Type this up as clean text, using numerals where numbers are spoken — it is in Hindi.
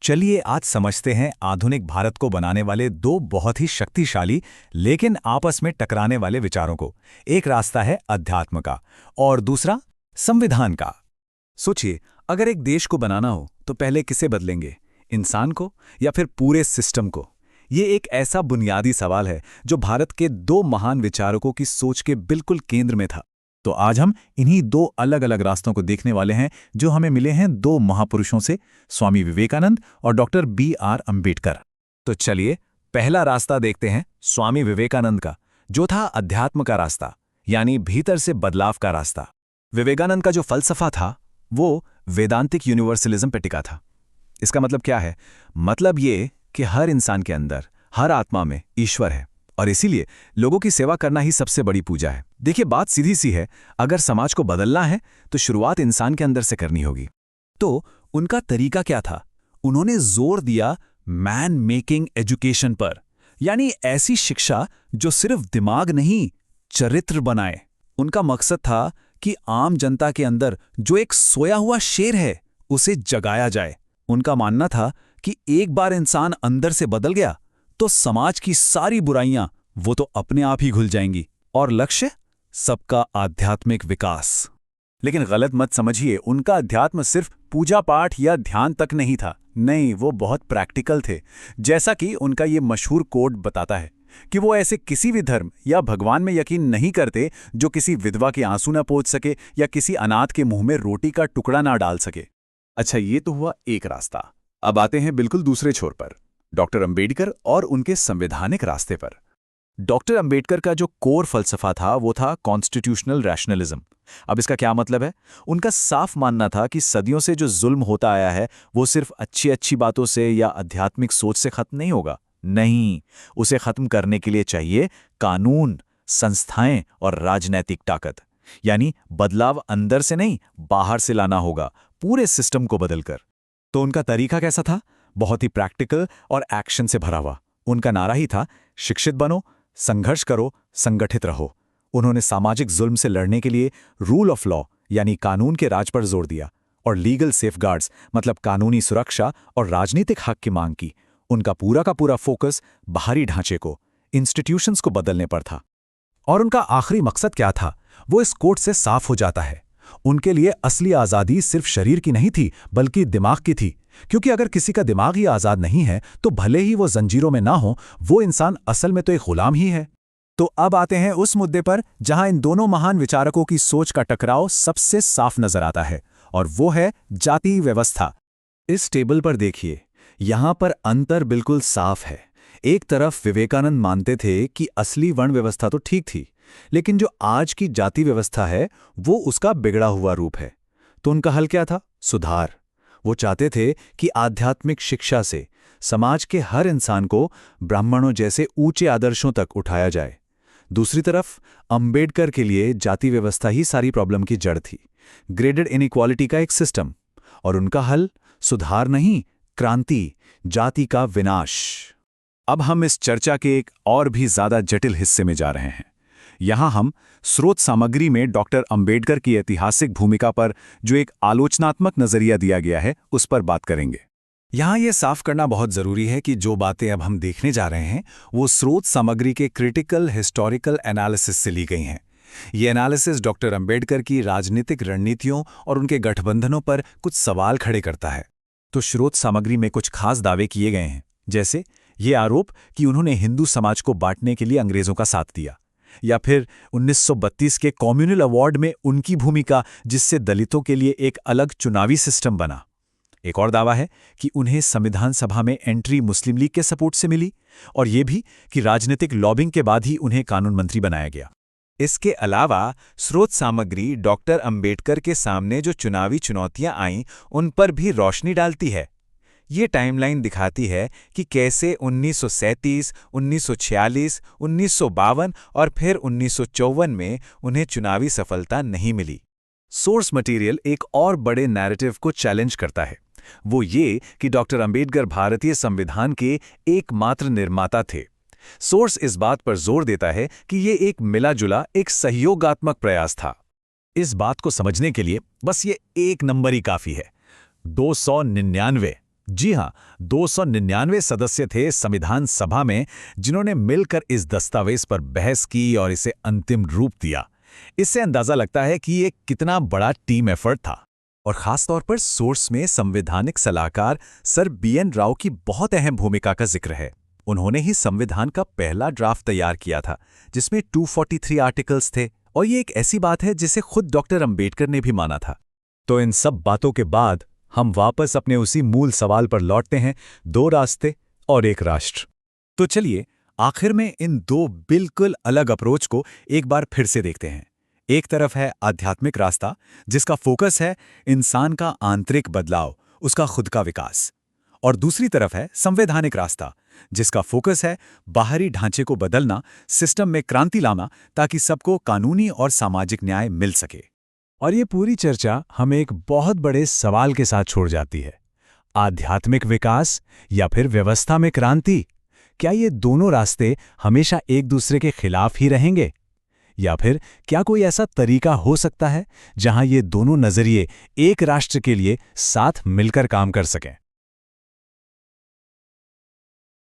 चलिए आज समझते हैं आधुनिक भारत को बनाने वाले दो बहुत ही शक्तिशाली लेकिन आपस में टकराने वाले विचारों को। एक रास्ता है अध्यात्म का और दूसरा संविधान का। सोचिए, अगर एक देश को बनाना हो तो पहले किसे बदलेंगे, इंसान को या फिर पूरे सिस्टम को? ये एक ऐसा बुनियादी सवाल है जो भारत के दो महान विचारकों की सोच के बिल्कुल केंद्र में था। तो आज हम इन्हीं दो अलग अलग रास्तों को देखने वाले हैं जो हमें मिले हैं दो महापुरुषों से, स्वामी विवेकानंद और डॉक्टर बी.आर. अंबेडकर। तो चलिए पहला रास्ता देखते हैं स्वामी विवेकानंद का, जो था अध्यात्म का रास्ता, यानी भीतर से बदलाव का रास्ता। विवेकानंद का जो फलसफा था वो वेदांतिक यूनिवर्सलिज्म पर टिका था। इसका मतलब क्या है? मतलब ये कि हर इंसान के अंदर, हर आत्मा में ईश्वर है और इसीलिए लोगों की सेवा करना ही सबसे बड़ी पूजा है। देखिए, बात सीधी सी है, अगर समाज को बदलना है तो शुरुआत इंसान के अंदर से करनी होगी। तो उनका तरीका क्या था? उन्होंने जोर दिया मैन मेकिंग एजुकेशन पर, यानी ऐसी शिक्षा जो सिर्फ दिमाग नहीं, चरित्र बनाए। उनका मकसद था कि आम जनता के अंदर जो एक सोया हुआ शेर है उसे जगाया जाए। उनका मानना था कि एक बार इंसान अंदर से बदल गया तो समाज की सारी बुराइयां वो तो अपने आप ही घुल जाएंगी। और लक्ष्य सबका आध्यात्मिक विकास। लेकिन गलत मत समझिए, उनका अध्यात्म सिर्फ पूजा पाठ या ध्यान तक नहीं था। नहीं, वो बहुत प्रैक्टिकल थे। जैसा कि उनका ये मशहूर कोड बताता है कि वो ऐसे किसी भी धर्म या भगवान में यकीन नहीं करते जो किसी विधवा के आंसू न पोंछ सके या किसी अनाथ के मुंह में रोटी का टुकड़ा ना डाल सके। अच्छा, ये तो हुआ एक रास्ता। अब आते हैं बिल्कुल दूसरे छोर पर, डॉक्टर अंबेडकर और उनके संवैधानिक रास्ते पर। डॉक्टर अंबेडकर का जो कोर फलसफा था वो था कॉन्स्टिट्यूशनल रैशनलिज्म। अब इसका क्या मतलब है? उनका साफ मानना था कि सदियों से जो जुल्म होता आया है वो सिर्फ अच्छी अच्छी बातों से या आध्यात्मिक सोच से खत्म नहीं होगा। नहीं, उसे खत्म करने के लिए चाहिए कानून, संस्थाएं और राजनैतिक ताकत। यानी बदलाव अंदर से नहीं, बाहर से लाना होगा, पूरे सिस्टम को बदलकर। तो उनका तरीका कैसा था? बहुत ही प्रैक्टिकल और एक्शन से भरा हुआ। उनका नारा ही था, शिक्षित बनो, संघर्ष करो, संगठित रहो। उन्होंने सामाजिक जुल्म से लड़ने के लिए रूल ऑफ लॉ यानी कानून के राज पर जोर दिया और लीगल सेफगार्ड्स मतलब कानूनी सुरक्षा और राजनीतिक हक की मांग की। उनका पूरा का पूरा फोकस बाहरी ढांचे को, इंस्टीट्यूशंस को बदलने पर था। और उनका आखिरी मकसद क्या था वो इस कोट से साफ हो जाता है। उनके लिए असली आज़ादी सिर्फ शरीर की नहीं थी बल्कि दिमाग की थी, क्योंकि अगर किसी का दिमाग ही आज़ाद नहीं है तो भले ही वो जंजीरों में ना हो, वो इंसान असल में तो एक गुलाम ही है। तो अब आते हैं उस मुद्दे पर जहां इन दोनों महान विचारकों की सोच का टकराव सबसे साफ नजर आता है, और वो है जाति व्यवस्था। इस टेबल पर देखिए, यहां पर अंतर बिल्कुल साफ है। एक तरफ विवेकानंद मानते थे कि असली वर्ण व्यवस्था तो ठीक थी, लेकिन जो आज की जाति व्यवस्था है वो उसका बिगड़ा हुआ रूप है। तो उनका हल क्या था? सुधार। वो चाहते थे कि आध्यात्मिक शिक्षा से समाज के हर इंसान को ब्राह्मणों जैसे ऊंचे आदर्शों तक उठाया जाए। दूसरी तरफ अंबेडकर के लिए जाति व्यवस्था ही सारी प्रॉब्लम की जड़ थी, ग्रेडेड इनइक्वालिटी का एक सिस्टम। और उनका हल सुधार नहीं, क्रांति, जाति का विनाश। अब हम इस चर्चा के एक और भी ज्यादा जटिल हिस्से में जा रहे हैं। यहां हम स्रोत सामग्री में डॉक्टर अंबेडकर की ऐतिहासिक भूमिका पर जो एक आलोचनात्मक नजरिया दिया गया है उस पर बात करेंगे। यहां यह साफ करना बहुत जरूरी है कि जो बातें अब हम देखने जा रहे हैं वो स्रोत सामग्री के क्रिटिकल हिस्टोरिकल एनालिसिस से ली गई हैं। ये एनालिसिस डॉक्टर अंबेडकर की राजनीतिक रणनीतियों और उनके गठबंधनों पर कुछ सवाल खड़े करता है। तो स्रोत सामग्री में कुछ खास दावे किए गए हैं, जैसे ये आरोप कि उन्होंने हिंदू समाज को बांटने के लिए अंग्रेजों का साथ दिया, या फिर 1932 के कम्युनल अवार्ड में उनकी भूमिका जिससे दलितों के लिए एक अलग चुनावी सिस्टम बना। एक और दावा है कि उन्हें संविधान सभा में एंट्री मुस्लिम लीग के सपोर्ट से मिली, और यह भी कि राजनीतिक लॉबिंग के बाद ही उन्हें कानून मंत्री बनाया गया। इसके अलावा स्रोत सामग्री डॉक्टर अंबेडकर के सामने जो चुनावी चुनौतियां आईं उन पर भी रोशनी डालती है। ये टाइमलाइन दिखाती है कि कैसे 1937, 1946, 1952 और फिर 1954 में उन्हें चुनावी सफलता नहीं मिली। सोर्स मटेरियल एक और बड़े नैरेटिव को चैलेंज करता है, वो ये कि डॉक्टर अंबेडकर भारतीय संविधान के एकमात्र निर्माता थे। सोर्स इस बात पर जोर देता है कि ये एक मिला-जुला, एक सहयोगात्मक प्रयास था। इस बात को समझने के लिए बस ये एक नंबर ही काफी है, 299। जी हाँ, 299 सदस्य थे संविधान सभा में, जिन्होंने मिलकर इस दस्तावेज पर बहस की और इसे अंतिम रूप दिया। इससे अंदाजा लगता है कि ये कितना बड़ा टीम एफर्ट था। और खास तौर पर सोर्स में संवैधानिक सलाहकार सर BN राव की बहुत अहम भूमिका का जिक्र है। उन्होंने ही संविधान का पहला ड्राफ्ट तैयार किया था, जिसमें 243 आर्टिकल्स थे, और ये एक ऐसी बात है जिसे खुद डॉक्टर अंबेडकर ने भी माना था। तो इन सब बातों के बाद हम वापस अपने उसी मूल सवाल पर लौटते हैं, 2 रास्ते और 1 राष्ट्र। तो चलिए आखिर में इन 2 बिल्कुल अलग अप्रोच को एक बार फिर से देखते हैं। एक तरफ है आध्यात्मिक रास्ता, जिसका फोकस है इंसान का आंतरिक बदलाव, उसका खुद का विकास। और दूसरी तरफ है संवैधानिक रास्ता, जिसका फोकस है बाहरी ढांचे को बदलना, सिस्टम में क्रांति लाना, ताकि सबको कानूनी और सामाजिक न्याय मिल सके। और ये पूरी चर्चा हमें एक बहुत बड़े सवाल के साथ छोड़ जाती है, आध्यात्मिक विकास या फिर व्यवस्था में क्रांति? क्या ये दोनों रास्ते हमेशा एक दूसरे के खिलाफ ही रहेंगे, या फिर क्या कोई ऐसा तरीका हो सकता है जहां ये दोनों नजरिए एक राष्ट्र के लिए साथ मिलकर काम कर सकें?